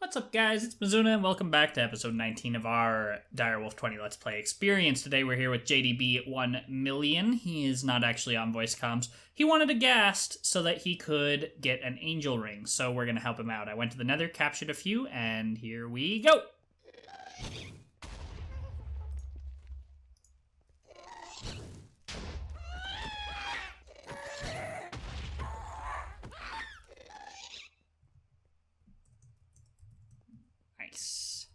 What's up, guys? It's Mizuna, and welcome back to episode 19 of our Direwolf20 Let's Play experience. Today we're here with JDB1 He is not actually on voice comms. He wanted a ghast so that he could get an angel ring, so we're going to help him out. I went to the nether, captured a few, and here we go! Nice.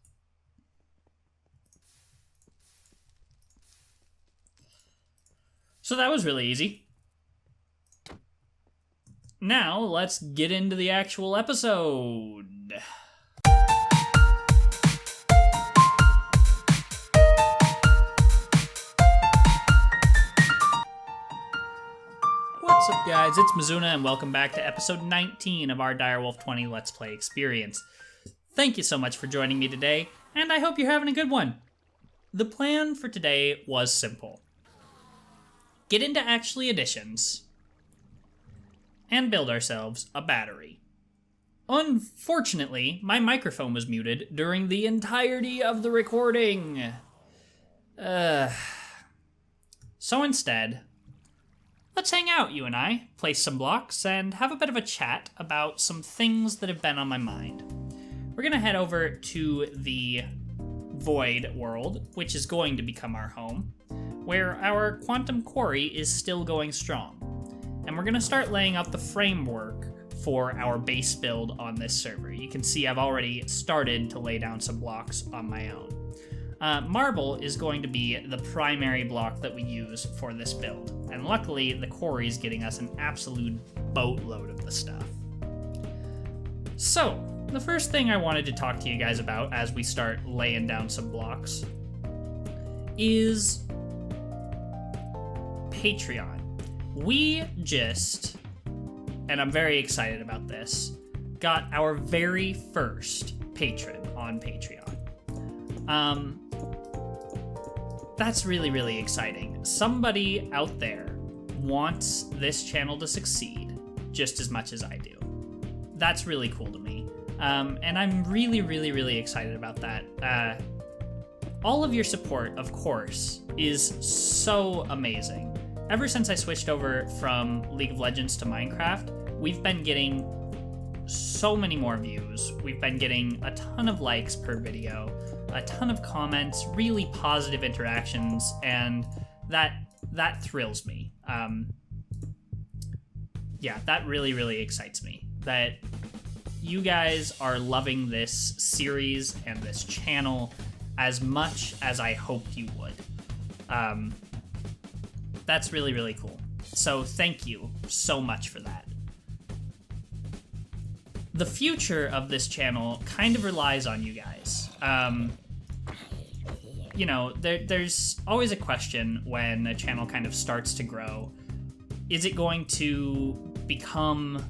So that was really easy. Now, let's get into the actual episode. What's up, guys? It's Mizuna, and welcome back to episode 19 of our Direwolf20 Let's Play experience. Thank you so much for joining me today, and I hope you're having a good one. The plan for today was simple. Get into Actually Additions, and build ourselves a battery. Unfortunately, my microphone was muted during the entirety of the recording. So instead, let's hang out, you and I, place some blocks, and have a bit of a chat about some things that have been on my mind. We're gonna head over to the Void world, which is going to become our home, where our quantum quarry is still going strong. And we're gonna start laying out the framework for our base build on this server. You can see I've already started to lay down some blocks on my own. Marble is going to be the primary block that we use for this build. And luckily, the quarry is getting us an absolute boatload of the stuff. So, the first thing I wanted to talk to you guys about as we start laying down some blocks is Patreon. We just, and I'm very excited about this, got our very first patron on Patreon. That's really, really exciting. Somebody out there wants this channel to succeed just as much as I do. That's really cool to me. And I'm really, really, really excited about that. All of your support, of course, is so amazing. Ever since I switched over from League of Legends to Minecraft, we've been getting so many more views. We've been getting a ton of likes per video, a ton of comments, really positive interactions, and that thrills me. Yeah, that really, really excites me. That you guys are loving this series and this channel as much as I hoped you would. That's really, really cool. So thank you so much for that. The future of this channel kind of relies on you guys. You know, there's always a question when a channel kind of starts to grow. Is it going to become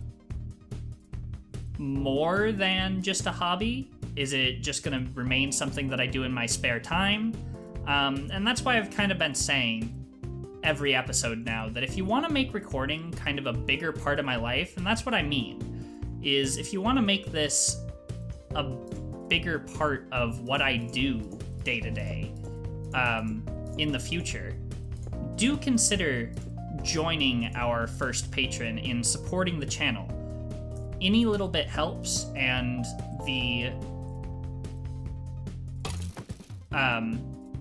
more than just a hobby? Is it just going to remain something that I do in my spare time? And that's why I've kind of been saying every episode now that if you want to make recording kind of a bigger part of my life, and that's what I mean, is if you want to make this a bigger part of what I do day to day in the future, do consider joining our first patron in supporting the channel. Any little bit helps, and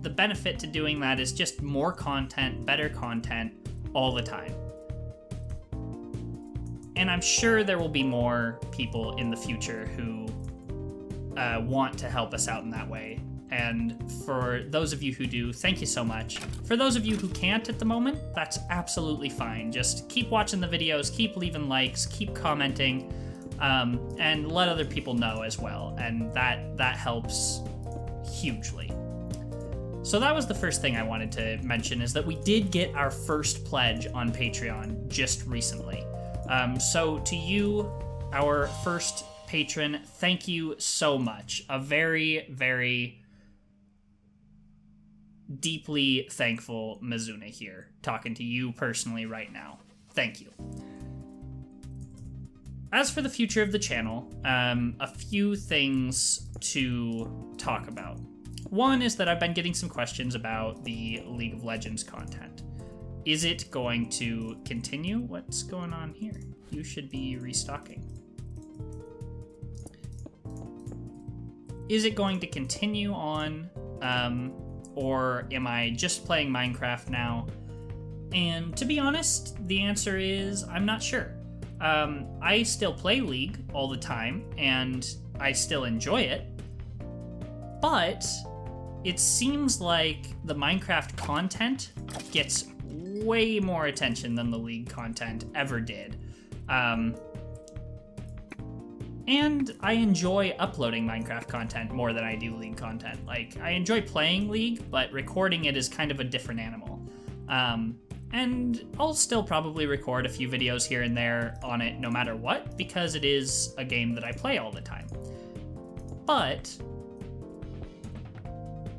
the benefit to doing that is just more content, better content, all the time. And I'm sure there will be more people in the future who want to help us out in that way. And for those of you who do, thank you so much. For those of you who can't at the moment, that's absolutely fine. Just keep watching the videos, keep leaving likes, keep commenting, and let other people know as well. And that helps hugely. So that was the first thing I wanted to mention, is that we did get our first pledge on Patreon just recently. So to you, our first patron, thank you so much. A very, very deeply thankful Mizuna here, talking to you personally right now. Thank you. as for the future of the channel, a few things to talk about. One is that I've been getting some questions about the League of Legends content. Is it going to continue? What's going on here? You should be restocking. Is it going to continue on, or am I just playing Minecraft now? And to be honest, the answer is I'm not sure. I still play League all the time, and I still enjoy it, but it seems like the Minecraft content gets way more attention than the League content ever did. And I enjoy uploading Minecraft content more than I do League content. Like, I enjoy playing League, but recording it is kind of a different animal. And I'll still probably record a few videos here and there on it no matter what, because it is a game that I play all the time. But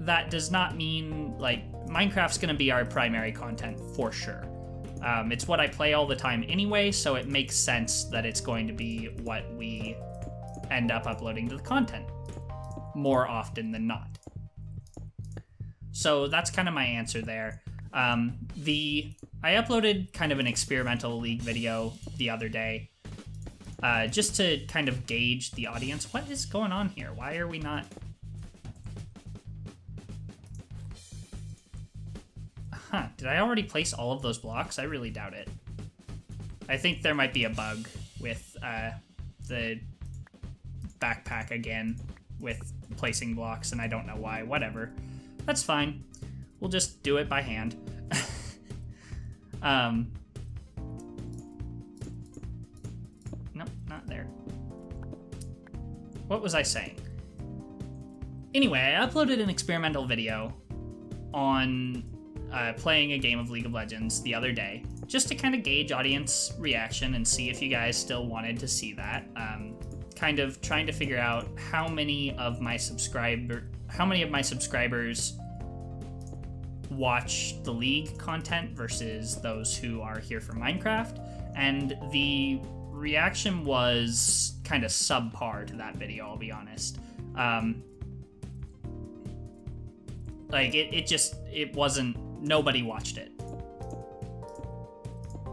that does not mean, like, Minecraft's gonna be our primary content for sure. It's what I play all the time anyway, so it makes sense that it's going to be what we end up uploading to the content more often than not. So that's kind of my answer there. I uploaded kind of an experimental League video the other day, just to kind of gauge the audience. What is going on here? Why are we not... Huh, did I already place all of those blocks? I really doubt it. I think there might be a bug with the backpack again with placing blocks, and I don't know why. Whatever. That's fine. We'll just do it by hand. Nope, not there. What was I saying? Anyway, I uploaded an experimental video on playing a game of League of Legends the other day, just to kind of gauge audience reaction and see if you guys still wanted to see that. Kind of trying to figure out how many of my subscribers watch the League content versus those who are here for Minecraft, and the reaction was kind of subpar to that video, I'll be honest. Like, it wasn't, nobody watched it.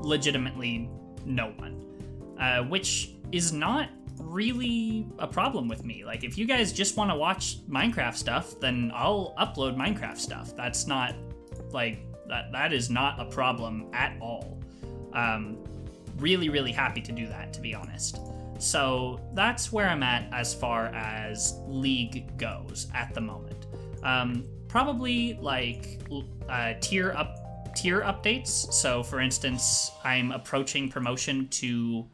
Legitimately no one. Which is not really a problem with me. Like, if you guys just want to watch Minecraft stuff, then I'll upload Minecraft stuff. That's not, like, that is not a problem at all. Really, really happy to do that, to be honest. So that's where I'm at as far as League goes at the moment. Probably like tier updates. So for instance, I'm approaching promotion to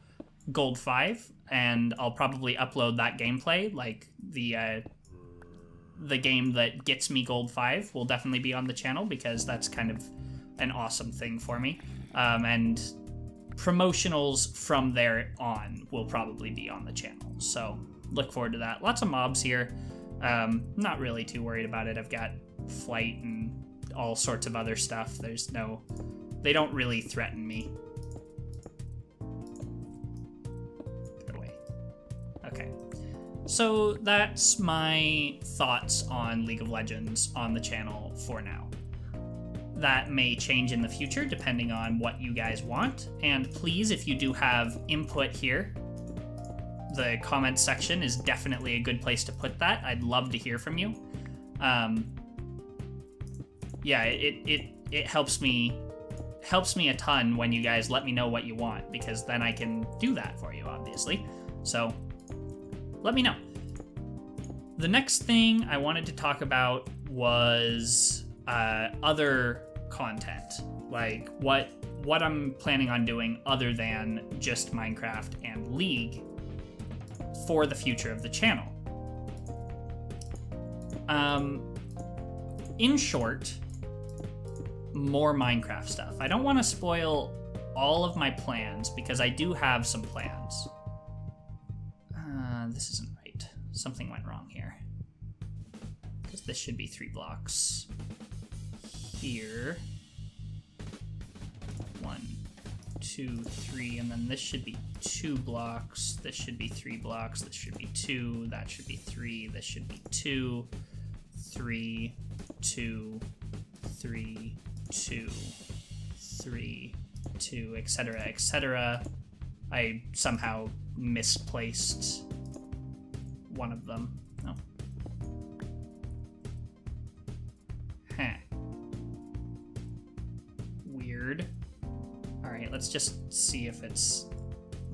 Gold 5, and I'll probably upload that gameplay. Like the game that gets me Gold 5 will definitely be on the channel, because that's kind of an awesome thing for me. And promotionals from there on will probably be on the channel. So look forward to that. Lots of mobs here. Not really too worried about it. I've got flight and all sorts of other stuff. They don't really threaten me. Get away. Okay. So that's my thoughts on League of Legends on the channel for now. That may change in the future depending on what you guys want. And please, if you do have input here, the comments section is definitely a good place to put that. I'd love to hear from you. Yeah, it helps me a ton when you guys let me know what you want, because then I can do that for you, obviously. So let me know. The next thing I wanted to talk about was other content, like what I'm planning on doing other than just Minecraft and League for the future of the channel. In short, more Minecraft stuff. I don't want to spoil all of my plans, because I do have some plans. This isn't right. Something went wrong here. Because this should be 3 blocks. Here. 1, 2, 3, and then this should be 2 blocks. This should be 3 blocks. This should be 2. That should be 3. This should be 2, 3, 2, 3, 2, 3, 2, etc., etc. I somehow misplaced one of them. Oh. Huh. Weird. Alright, let's just see if it's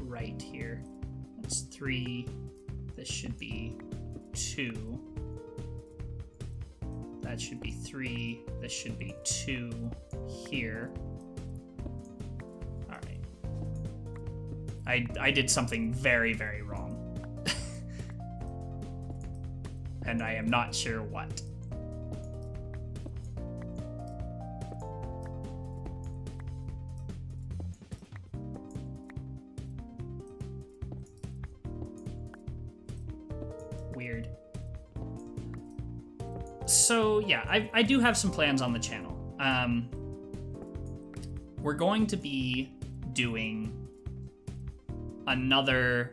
right here. That's 3. This should be 2. That should be 3. This should be 2 here. Alright. I did something very, very wrong. And I am not sure what. Weird. So yeah, I do have some plans on the channel. We're going to be doing another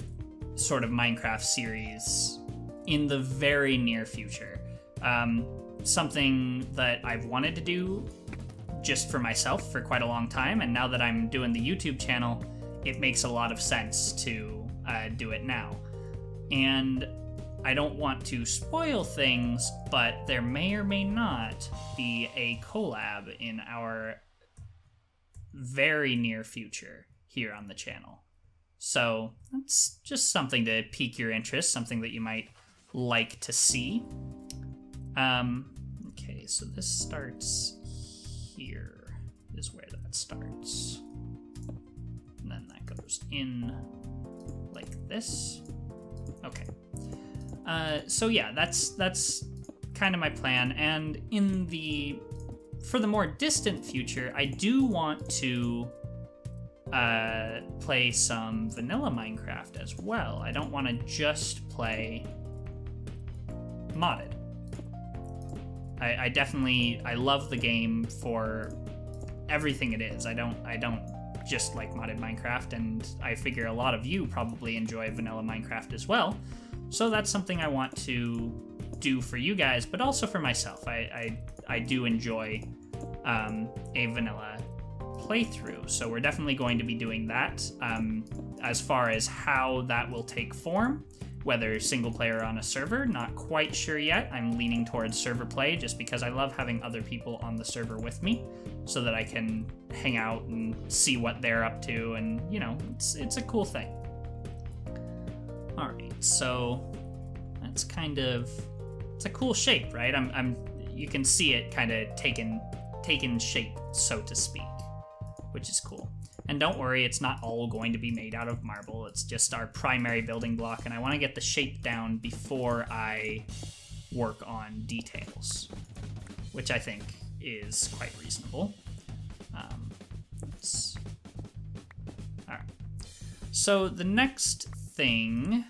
sort of Minecraft series in the very near future. Something that I've wanted to do just for myself for quite a long time, and now that I'm doing the YouTube channel, it makes a lot of sense to do it now. And I don't want to spoil things, but there may or may not be a collab in our very near future here on the channel. So that's just something to pique your interest, something that you might like to see. Okay, so this starts here, is where that starts. And then that goes in like this. Okay. So yeah, that's kind of my plan. And for the more distant future, I do want to play some vanilla Minecraft as well. I don't want to just play modded. I love the game for everything it is. I don't just like modded Minecraft, and I figure a lot of you probably enjoy vanilla Minecraft as well. So that's something I want to do for you guys, but also for myself. I do enjoy a vanilla playthrough, so we're definitely going to be doing that. As far as how that will take form, whether single player on a server, not quite sure yet. I'm leaning towards server play just because I love having other people on the server with me so that I can hang out and see what they're up to, and you know, it's a cool thing. All right, so that's kind of, it's a cool shape, right? You can see it kind of taken shape, so to speak, which is cool. And don't worry, it's not all going to be made out of marble. It's just our primary building block, and I want to get the shape down before I work on details, which I think is quite reasonable. All right. So the next thing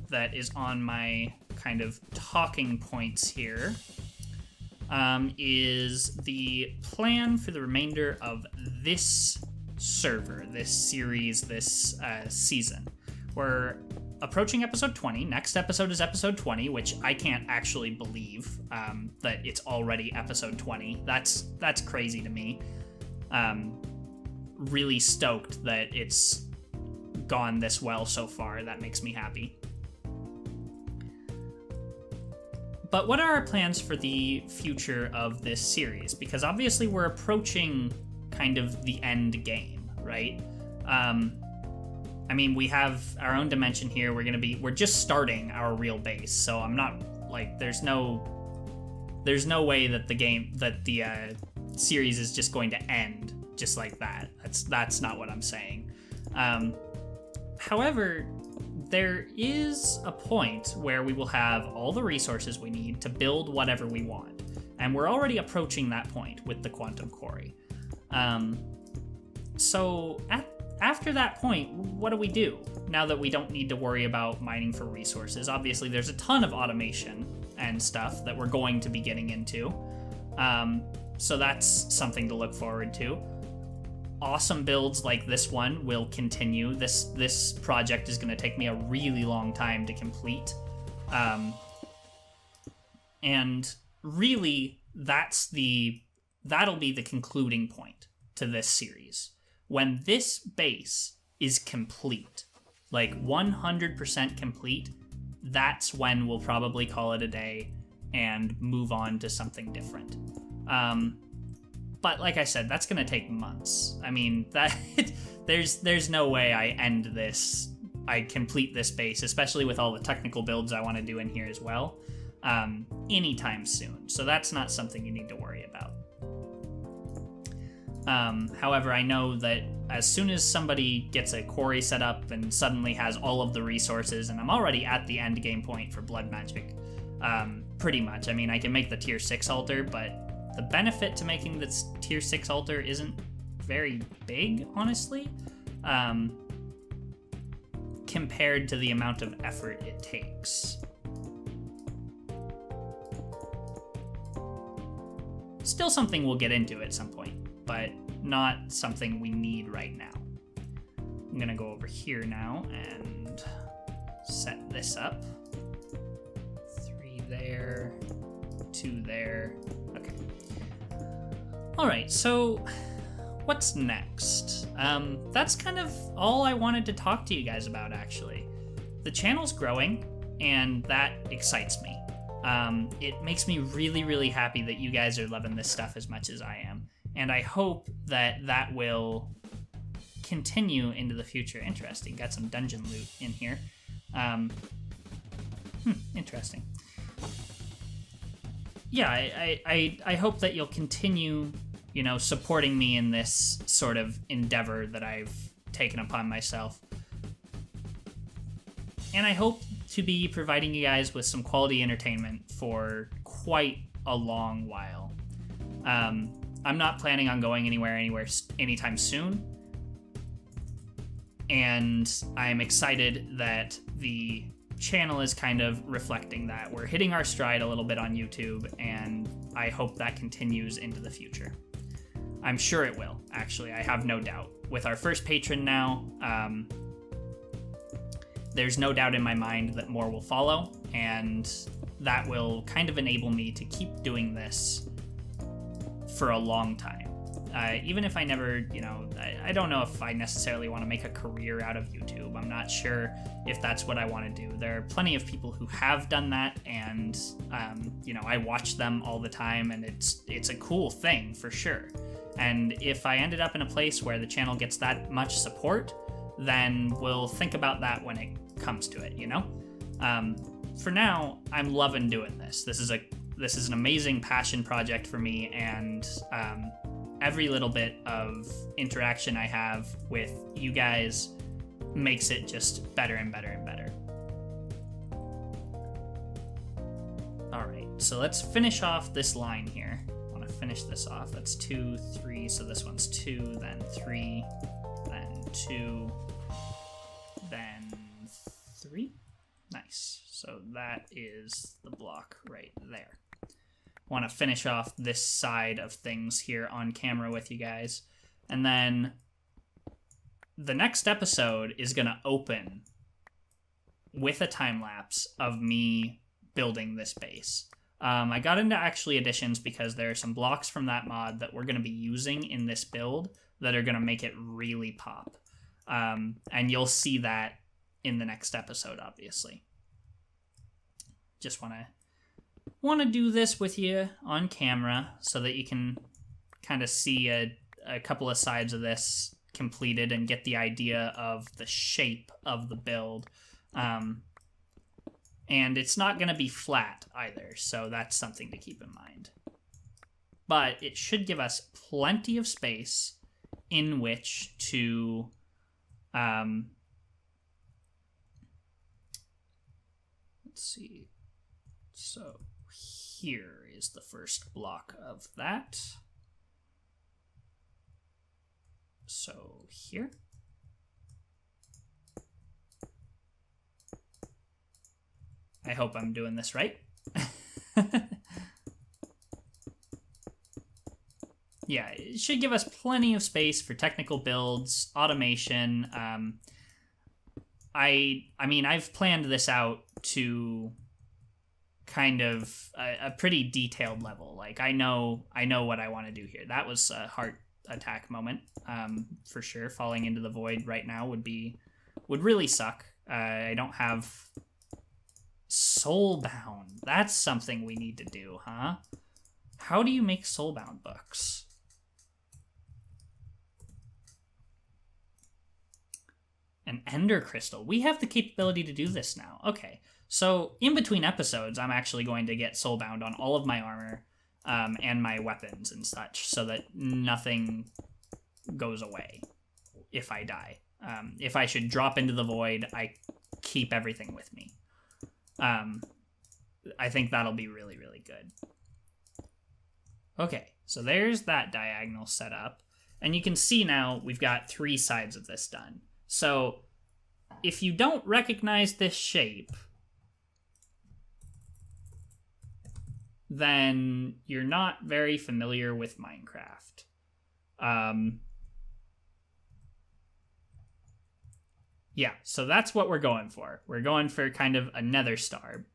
that is on my kind of talking points here is the plan for the remainder of this server, this series, this season. We're approaching episode 20. Next episode is episode 20, which I can't actually believe that it's already episode 20. That's crazy to me. Really stoked that it's gone this well so far. That makes me happy. But what are our plans for the future of this series? Because obviously we're approaching kind of the end game, right? I mean, we have our own dimension here. We're just starting our real base, so I'm not like, there's no way that the series is just going to end just like that. That's not what I'm saying. However, there is a point where we will have all the resources we need to build whatever we want, and we're already approaching that point with the Quantum Quarry. So after that point, what do we do now that we don't need to worry about mining for resources? Obviously, there's a ton of automation and stuff that we're going to be getting into. So that's something to look forward to. awesome builds like this one will continue. This project is going to take me a really long time to complete. And really, that'll be the concluding point to this series. When this base is complete, like 100% complete, that's when we'll probably call it a day and move on to something different. But like I said, that's gonna take months. I mean, that there's no way I complete this base, especially with all the technical builds I want to do in here as well, anytime soon. So that's not something you need to worry about. However, I know that as soon as somebody gets a quarry set up and suddenly has all of the resources, and I'm already at the end game point for blood magic, pretty much. I mean, I can make the tier 6 altar, but the benefit to making this tier 6 altar isn't very big, honestly, compared to the amount of effort it takes. Still something we'll get into at some point, but not something we need right now. I'm gonna go over here now and set this up. 3 there, 2 there. Okay. All right, so what's next? That's kind of all I wanted to talk to you guys about, actually. The channel's growing, and that excites me. It makes me really, really happy that you guys are loving this stuff as much as I am. And I hope that that will continue into the future. Interesting. Got some dungeon loot in here. Interesting. Yeah, I hope that you'll continue, supporting me in this sort of endeavor that I've taken upon myself. And I hope to be providing you guys with some quality entertainment for quite a long while. I'm not planning on going anywhere anytime soon. And I'm excited that the channel is kind of reflecting that. We're hitting our stride a little bit on YouTube, and I hope that continues into the future. I'm sure it will, actually. I have no doubt. With our first patron now, there's no doubt in my mind that more will follow, and that will kind of enable me to keep doing this for a long time. Even if I never, I don't know if I necessarily want to make a career out of YouTube. I'm not sure if that's what I want to do. There are plenty of people who have done that, and, I watch them all the time, and it's a cool thing for sure. And if I ended up in a place where the channel gets that much support, then we'll think about that when it comes to it, For now, I'm loving doing this. This is an amazing passion project for me, and every little bit of interaction I have with you guys makes it just better and better and better. All right, so let's finish off this line here. I want to finish this off. That's 2, 3, so this one's 2, then 3, then 2, then 3. Nice. So that is the block right there. Want to finish off this side of things here on camera with you guys. And then the next episode is going to open with a time lapse of me building this base. I got into actually additions because there are some blocks from that mod that we're going to be using in this build that are going to make it really pop. And you'll see that in the next episode, obviously. Just want to do this with you on camera so that you can kind of see a couple of sides of this completed and get the idea of the shape of the build. And it's not going to be flat either, so that's something to keep in mind. But it should give us plenty of space in which to let's see. So here is the first block of that. So here. I hope I'm doing this right. yeah, it should give us plenty of space for technical builds, automation. I mean, I've planned this out to kind of a pretty detailed level. Like, I know what I want to do here. That was a heart attack moment, for sure. Falling into the void right now would really suck. I don't have Soulbound. That's something we need to do, huh? How do you make Soulbound books? An Ender Crystal. We have the capability to do this now. Okay. So, in between episodes, I'm actually going to get Soulbound on all of my armor and my weapons and such, so that nothing goes away if I die. If I should drop into the void, I keep everything with me. I think that'll be really, really good. Okay, so there's that diagonal set up. And you can see now we've got 3 sides of this done. So, if you don't recognize this shape, then you're not very familiar with Minecraft. Yeah, so that's what we're going for. We're going for kind of a nether star.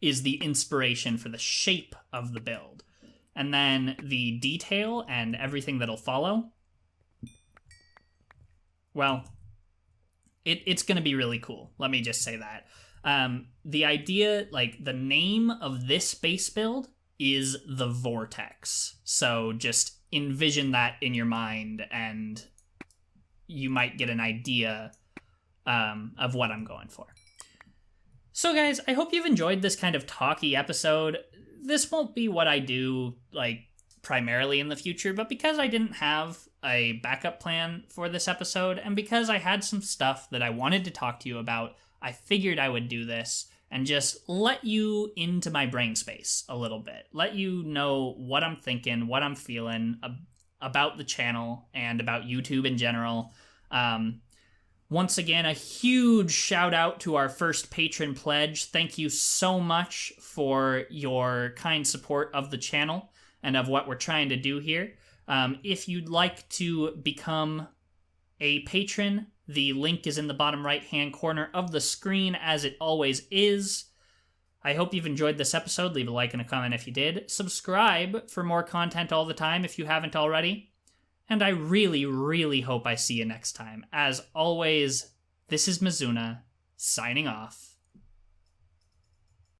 Is the inspiration for the shape of the build. And then the detail and everything that'll follow, well, it's going to be really cool. Let me just say that. The idea, like, the name of this base build is the Vortex. So just envision that in your mind, and you might get an idea of what I'm going for. So, guys, I hope you've enjoyed this kind of talky episode. This won't be what I do, like, primarily in the future, but because I didn't have a backup plan for this episode, and because I had some stuff that I wanted to talk to you about, I figured I would do this and just let you into my brain space a little bit. Let you know what I'm thinking, what I'm feeling about the channel and about YouTube in general. Once again, a huge shout out to our first patron pledge. Thank you so much for your kind support of the channel and of what we're trying to do here. If you'd like to become a patron, the link is in the bottom right-hand corner of the screen, as it always is. I hope you've enjoyed this episode. Leave a like and a comment if you did. Subscribe for more content all the time if you haven't already. And I really, really hope I see you next time. As always, this is Mizuna, signing off.